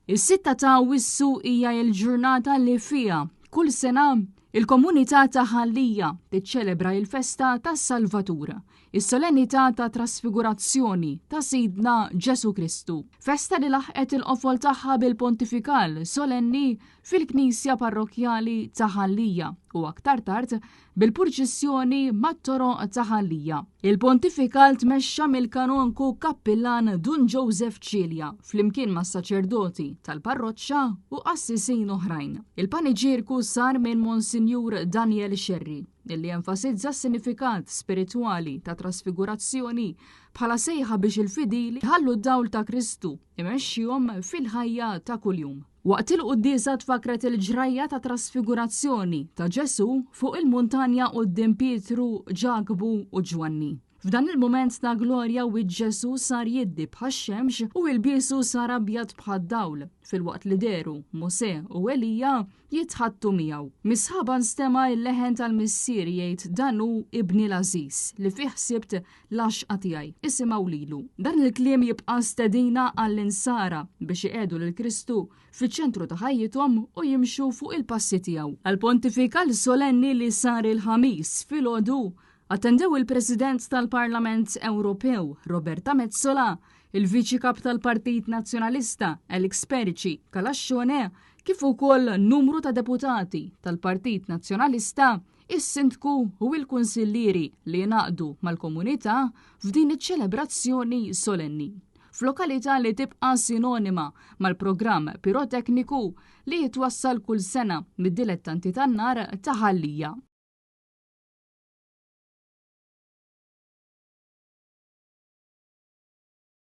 Is-6 ta' Awwissu hija l-ġurnata li fiha kull sena il-komunità ta' Ħallija tiċċelebra l-festa tas-Salvatur, is-solennità ta' trasfigurazzjoni ta' Sidna Ġesu Kristu. Festa li laħqet il-qofol tagħha bil-pontifikal solenni fil-Knisja Parrokjali ta' Ħallija u aktar tard bil-purċissjoni mat-toroq ta' Ħallija. Il-pontifikal tmexxa mill-kanonku Kappillan Dun Joseph Cilja flimkien mas-saċerdoti tal-parroċċa u qassisin oħrajn. Il-paniġierku sar minn Monsinjur Daniel Xerri, illi enfasizza s-sinifikat spiritwali ta' trasfigurazzjoni bħala sejħa biex il-fidili ħallu d-dawl ta' Kristu imexxihom fil-ħajja ta' kuljum. Waqt il-qudiesa tfakret il-ġrajja ta' trasfigurazzjoni ta' Ġesu fuq il-muntanja quddiem Pietru, Ġakbu u Ġwanni. F'dan il-moment ta' glorja wiġġ Ġesu sar jiddi bħax-xemx u l-biesu sar abjad bħad-dawl fil-waqt li deru Mosè u Elija jitħattu miegħu. Misħaba nstema' il-leħen tal-missier jgħid dan hu ibni l-Ażiż li fih ħsibt l-għaxqa tiegħi. Isimgħu lilu. Dan il-kliem jibqa' stedina għall-insara biex iqegħdu lil Kristu fiċ-ċentru ta' ħajjithom u jimxu fuq il-passi tiegħu. Għall-pontifikal solenni li sar il-ħamis filgħodu attendew il-President tal-Parlament Ewropew Roberta Metsola, il-Viċi Kap tal-Partit Nazzjonalista Elix Perici Kalaxxone, kif ukoll numru ta' deputati tal-Partit Nazzjonalista, is-Sindku u l-Kunsillieri li jnaqdu mal-komunità f'din iċ-ċelebrazzjoni solenni. F'lokalità li tibqa' sinonima mal-programm pirotekniku li jitwassal kull sena mid-dilettanti tan-nar ta' Ħallija.